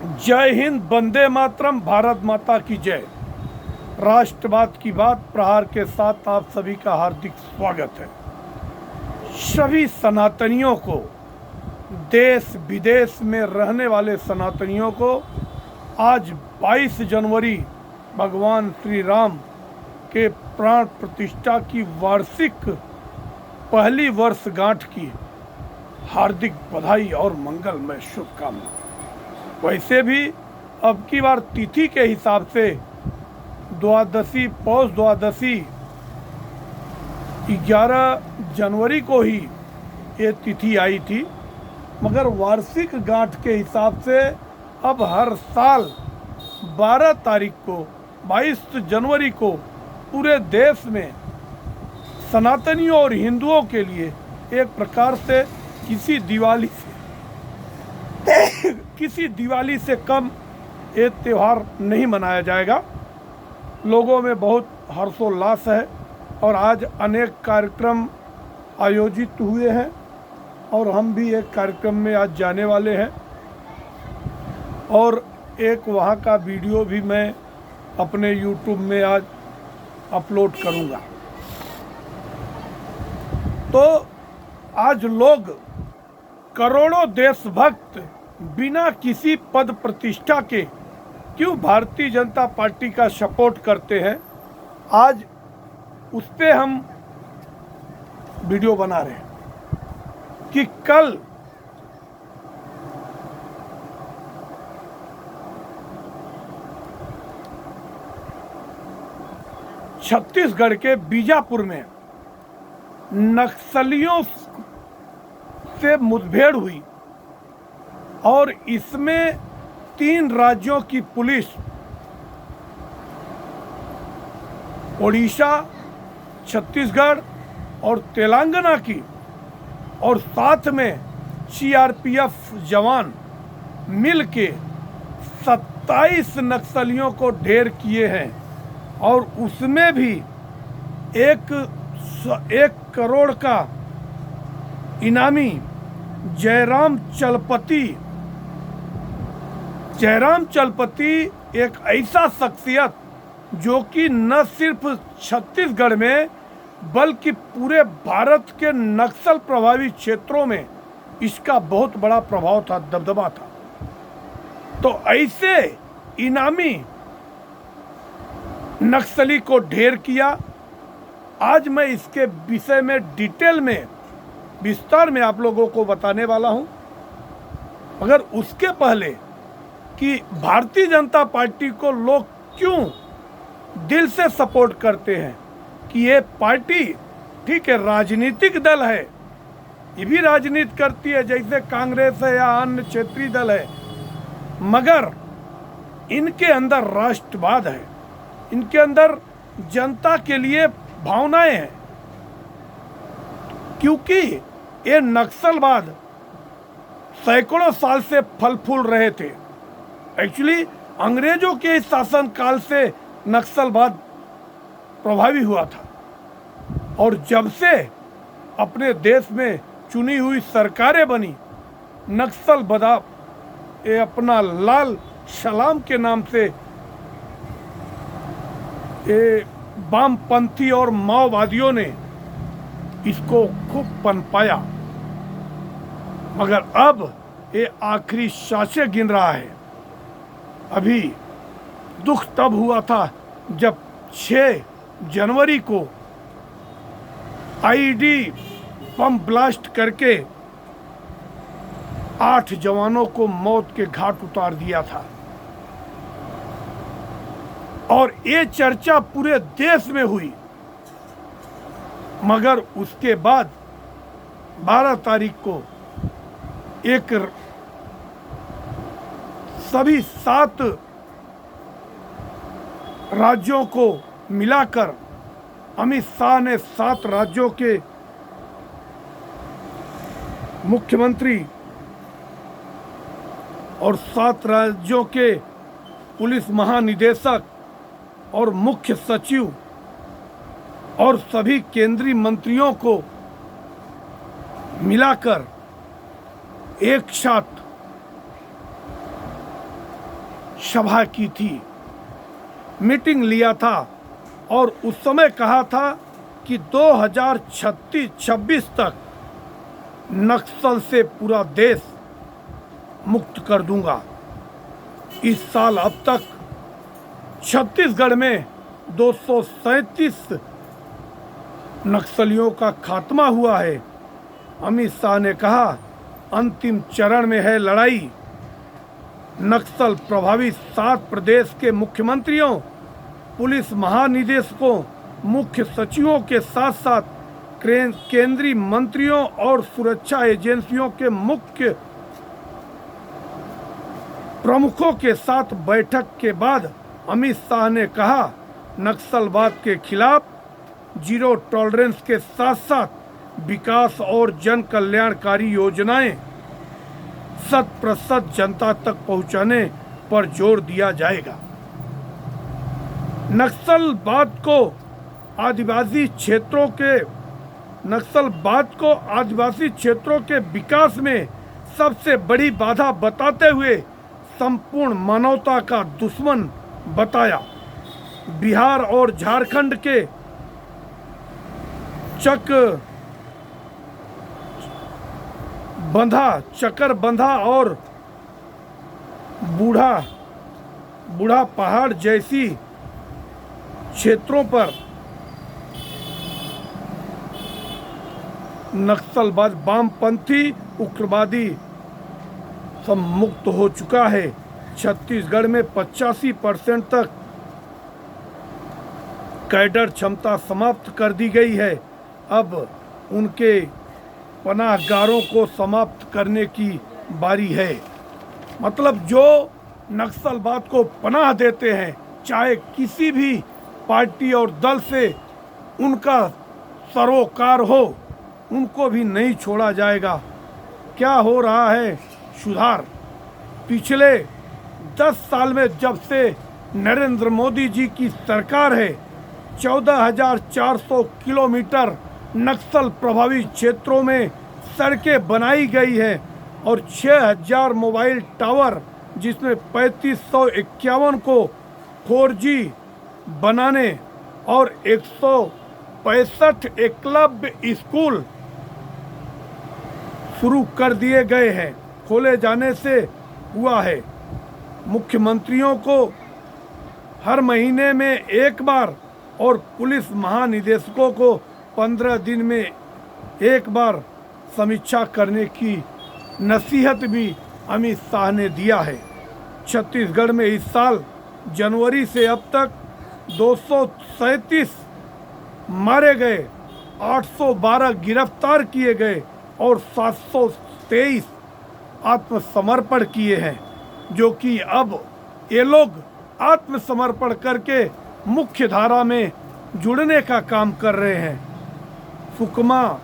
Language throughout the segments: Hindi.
जय हिंद, वंदे मातरम, भारत माता की जय। राष्ट्रवाद की बात प्रहार के साथ आप सभी का हार्दिक स्वागत है। सभी सनातनियों को, देश विदेश में रहने वाले सनातनियों को आज 22 जनवरी भगवान श्री राम के प्राण प्रतिष्ठा की वार्षिक पहली वर्षगांठ की हार्दिक बधाई और मंगलमय शुभकामना। वैसे भी अब की बार तिथि के हिसाब से द्वादशी, पौष द्वादशी 11 जनवरी को ही ये तिथि आई थी, मगर वार्षिक गांठ के हिसाब से अब हर साल 12 तारीख को, 22 जनवरी को पूरे देश में सनातनियों और हिंदुओं के लिए एक प्रकार से किसी दिवाली से कम ये त्यौहार नहीं मनाया जाएगा। लोगों में बहुत हर्षोल्लास है और आज अनेक कार्यक्रम आयोजित हुए हैं और हम भी एक कार्यक्रम में आज जाने वाले हैं और एक वहाँ का वीडियो भी मैं अपने YouTube में आज अपलोड करूँगा। तो आज लोग करोड़ों देशभक्त बिना किसी पद प्रतिष्ठा के क्यों भारतीय जनता पार्टी का सपोर्ट करते हैं, आज उस पे हम वीडियो बना रहे हैं कि कल छत्तीसगढ़ के बीजापुर में नक्सलियों से मुठभेड़ हुई और इसमें 3 राज्यों की पुलिस, ओडिशा, छत्तीसगढ़ और तेलंगाना की, और साथ में सीआरपीएफ जवान मिलके 27 नक्सलियों को ढेर किए हैं और उसमें भी 1 करोड़ का इनामी जयराम चलपति एक ऐसा शख्सियत जो कि न सिर्फ छत्तीसगढ़ में बल्कि पूरे भारत के नक्सल प्रभावित क्षेत्रों में इसका बहुत बड़ा प्रभाव था, दबदबा था। तो ऐसे इनामी नक्सली को ढेर किया। आज मैं इसके विषय में डिटेल में, विस्तार में आप लोगों को बताने वाला हूं। मगर उसके पहले कि भारतीय जनता पार्टी को लोग क्यों दिल से सपोर्ट करते हैं, कि ये पार्टी ठीक है राजनीतिक दल है, ये भी राजनीति करती है जैसे कांग्रेस है या अन्य क्षेत्रीय दल है, मगर इनके अंदर राष्ट्रवाद है, इनके अंदर जनता के लिए भावनाएं हैं। क्योंकि ये नक्सलवाद सैकड़ों साल से फल फूल रहे थे। एक्चुअली अंग्रेजों के शासन काल से नक्सलवाद प्रभावी हुआ था और जब से अपने देश में चुनी हुई सरकारें बनी, नक्सलवाद ये अपना लाल सलाम के नाम से ये वामपंथी और माओवादियों ने इसको खूब पनपाया, मगर अब ये आखिरी सांसें गिन रहा है। अभी दुख तब हुआ था जब 6 जनवरी को आईडी बम ब्लास्ट करके 8 जवानों को मौत के घाट उतार दिया था और ये चर्चा पूरे देश में हुई। मगर उसके बाद 12 तारीख को एक सभी 7 राज्यों को मिलाकर अमित शाह ने 7 राज्यों के मुख्यमंत्री और 7 राज्यों के पुलिस महानिदेशक और मुख्य सचिव और सभी केंद्रीय मंत्रियों को मिलाकर एक साथ सभा की थी, मीटिंग लिया था और उस समय कहा था कि 2026 तक नक्सल से पूरा देश मुक्त कर दूंगा। इस साल अब तक छत्तीसगढ़ में 237 नक्सलियों का खात्मा हुआ है। अमित शाह ने कहा, अंतिम चरण में है लड़ाई। नक्सल प्रभावित 7 प्रदेश के मुख्यमंत्रियों, पुलिस महानिदेशकों, मुख्य सचिवों के साथ साथ केंद्रीय मंत्रियों और सुरक्षा एजेंसियों के मुख्य प्रमुखों के साथ बैठक के बाद अमित शाह ने कहा, नक्सलवाद के खिलाफ जीरो टॉलरेंस के साथ साथ विकास और जन कल्याणकारी योजनाएं 100% जनता तक पहुंचाने पर जोर दिया जाएगा। नक्सलवाद को आदिवासी क्षेत्रों के विकास में सबसे बड़ी बाधा बताते हुए संपूर्ण मानवता का दुश्मन बताया। बिहार और झारखंड के चकरबंधा और बूढ़ा पहाड़ जैसी क्षेत्रों पर नक्सलवाद वामपंथी उग्रवादी सब मुक्त हो चुका है। छत्तीसगढ़ में 85% तक कैडर क्षमता समाप्त कर दी गई है। अब उनके पनाहगारों को समाप्त करने की बारी है। मतलब जो नक्सलवाद को पनाह देते हैं, चाहे किसी भी पार्टी और दल से उनका सरोकार हो, उनको भी नहीं छोड़ा जाएगा। क्या हो रहा है सुधार? पिछले 10 साल में जब से नरेंद्र मोदी जी की सरकार है, 14,400 किलोमीटर नक्सल प्रभावित क्षेत्रों में सड़कें बनाई गई है और 6,000 मोबाइल टावर, जिसमें 3551 को 4G बनाने और 165 एकलव्य स्कूल शुरू कर दिए गए हैं, खोले जाने से हुआ है। मुख्यमंत्रियों को हर महीने में एक बार और पुलिस महानिदेशकों को 15 दिन में एक बार समीक्षा करने की नसीहत भी अमित शाह ने दिया है। छत्तीसगढ़ में इस साल जनवरी से अब तक 237 मारे गए, 812 गिरफ्तार किए गए और 723 आत्मसमर्पण किए हैं, जो कि अब ये लोग आत्मसमर्पण करके मुख्य धारा में जुड़ने का काम कर रहे हैं। सुकमा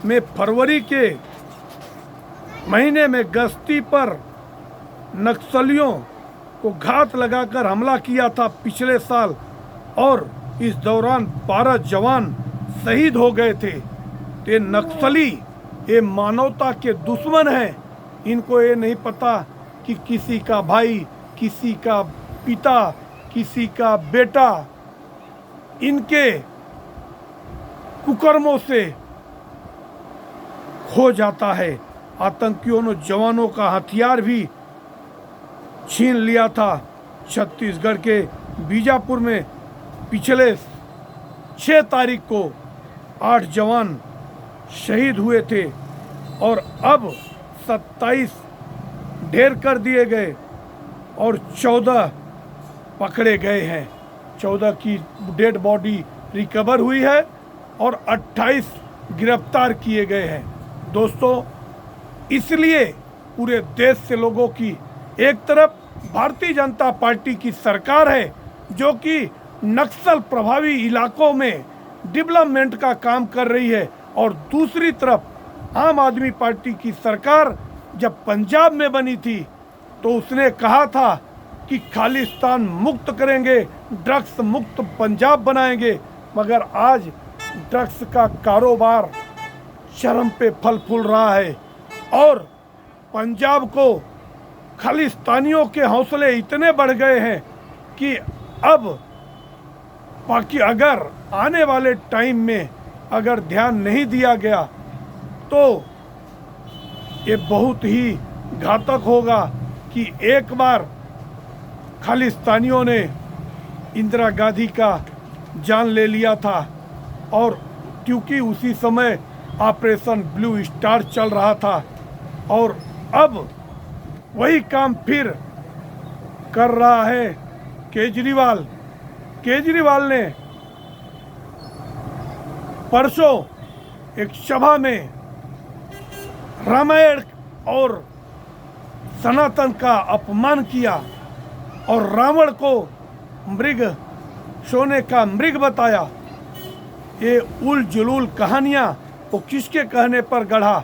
में फरवरी के महीने में गश्ती पर नक्सलियों को घात लगाकर हमला किया था पिछले साल, और इस दौरान 12 जवान शहीद हो गए थे। ये नक्सली ये मानवता के दुश्मन हैं। इनको ये नहीं पता कि किसी का भाई, किसी का पिता, किसी का बेटा इनके कुकर्मों से खो जाता है। आतंकियों ने जवानों का हथियार भी छीन लिया था। छत्तीसगढ़ के बीजापुर में पिछले 6 तारीख को 8 जवान शहीद हुए थे और अब 27 ढेर कर दिए गए और 14 पकड़े गए हैं। 14 की डेड बॉडी रिकवर हुई है और 28 गिरफ्तार किए गए हैं। दोस्तों, इसलिए पूरे देश से लोगों की एक तरफ भारतीय जनता पार्टी की सरकार है जो कि नक्सल प्रभावी इलाकों में डेवलपमेंट का काम कर रही है, और दूसरी तरफ आम आदमी पार्टी की सरकार जब पंजाब में बनी थी तो उसने कहा था कि खालिस्तान मुक्त करेंगे, ड्रग्स मुक्त पंजाब बनाएंगे, मगर आज ड्रग्स का कारोबार चरम पे फल फूल रहा है और पंजाब को खालिस्तानियों के हौसले इतने बढ़ गए हैं कि अब बाकी अगर आने वाले टाइम में अगर ध्यान नहीं दिया गया तो ये बहुत ही घातक होगा कि एक बार खालिस्तानियों ने इंदिरा गांधी का जान ले लिया था, और क्योंकि उसी समय ऑपरेशन ब्लू स्टार चल रहा था, और अब वही काम फिर कर रहा है केजरीवाल। केजरीवाल ने परसों एक सभा में रामायण और सनातन का अपमान किया और रावण को मृग, सोने का मृग बताया। ये उल जुलूल कहानियाँ वो किसके कहने पर गढ़ा?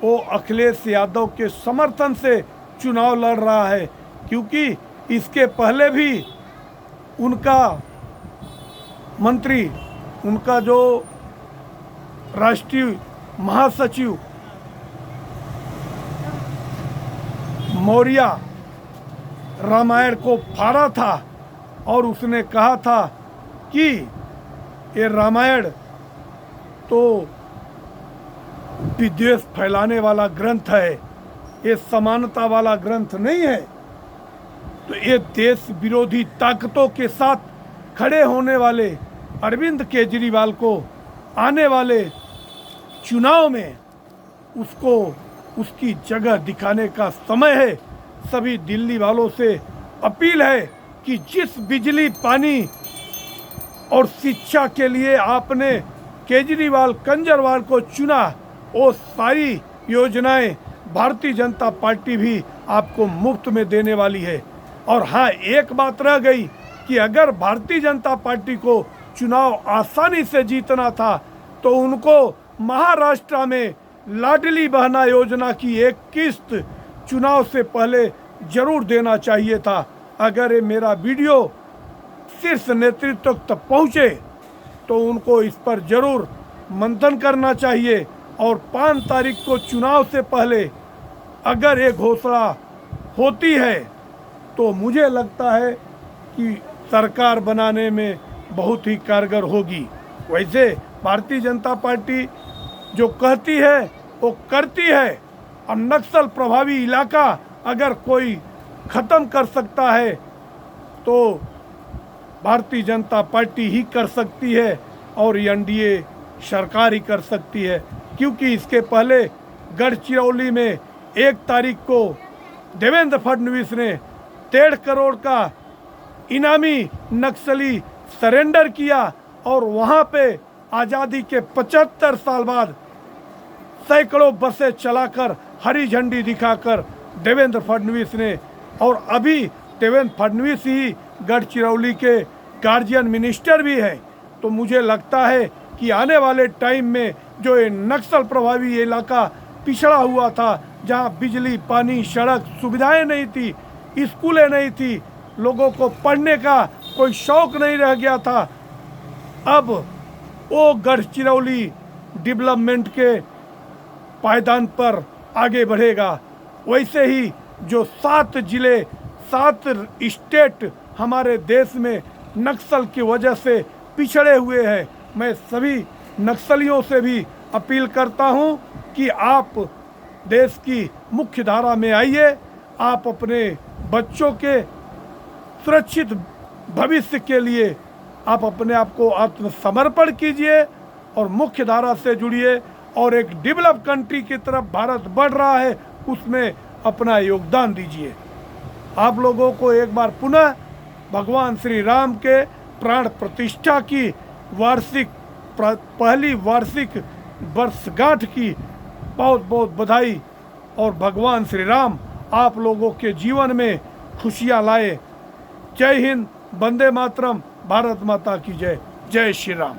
वो अखिलेश यादव के समर्थन से चुनाव लड़ रहा है, क्योंकि इसके पहले भी उनका मंत्री, उनका जो राष्ट्रीय महासचिव मौर्य रामायण को फाड़ा था और उसने कहा था कि ये रामायण तो विद्वेष फैलाने वाला ग्रंथ है, ये समानता वाला ग्रंथ नहीं है। तो ये देश विरोधी ताकतों के साथ खड़े होने वाले अरविंद केजरीवाल को आने वाले चुनाव में उसको उसकी जगह दिखाने का समय है। सभी दिल्ली वालों से अपील है कि जिस बिजली, पानी और शिक्षा के लिए आपने केजरीवाल कंजरवाल को चुना, वो सारी योजनाएं भारतीय जनता पार्टी भी आपको मुफ्त में देने वाली है। और हाँ, एक बात रह गई कि अगर भारतीय जनता पार्टी को चुनाव आसानी से जीतना था तो उनको महाराष्ट्र में लाडली बहना योजना की एक किस्त चुनाव से पहले जरूर देना चाहिए था। अगर ये मेरा वीडियो शीर्ष नेतृत्व तक पहुँचे तो उनको इस पर जरूर मंथन करना चाहिए, और 5 तारीख को चुनाव से पहले अगर ये घोषणा होती है तो मुझे लगता है कि सरकार बनाने में बहुत ही कारगर होगी। वैसे भारतीय जनता पार्टी जो कहती है वो करती है, और नक्सल प्रभावी इलाका अगर कोई ख़त्म कर सकता है तो भारतीय जनता पार्टी ही कर सकती है, और एनडीए सरकार ही कर सकती है। क्योंकि इसके पहले गढ़चिरौली में 1 तारीख को देवेंद्र फडणवीस ने 1.5 करोड़ का इनामी नक्सली सरेंडर किया, और वहाँ पे आज़ादी के 75 साल बाद सैकड़ों बसें चलाकर हरी झंडी दिखाकर देवेंद्र फडणवीस ने, और अभी देवेंद्र फडणवीस ही गढ़चिरौली के गार्जियन मिनिस्टर भी है। तो मुझे लगता है कि आने वाले टाइम में जो ये नक्सल प्रभावी इलाका पिछड़ा हुआ था, जहाँ बिजली, पानी, सड़क सुविधाएं नहीं थी, स्कूलें नहीं थी, लोगों को पढ़ने का कोई शौक नहीं रह गया था, अब वो गढ़चिरौली डेवलपमेंट के पायदान पर आगे बढ़ेगा। वैसे ही जो 7 जिले, 7 स्टेट हमारे देश में नक्सल की वजह से पिछड़े हुए हैं, मैं सभी नक्सलियों से भी अपील करता हूं कि आप देश की मुख्य धारा में आइए। आप अपने बच्चों के सुरक्षित भविष्य के लिए आप अपने आप को आत्मसमर्पण कीजिए और मुख्य धारा से जुड़िए, और एक डेवलप कंट्री की तरफ भारत बढ़ रहा है उसमें अपना योगदान दीजिए। आप लोगों को एक बार पुनः भगवान श्री राम के प्राण प्रतिष्ठा की पहली वार्षिक वर्षगांठ की बहुत बहुत बधाई, और भगवान श्री राम आप लोगों के जीवन में खुशियाँ लाए। जय हिंद, वंदे मातरम, भारत माता की जय। जय श्री राम।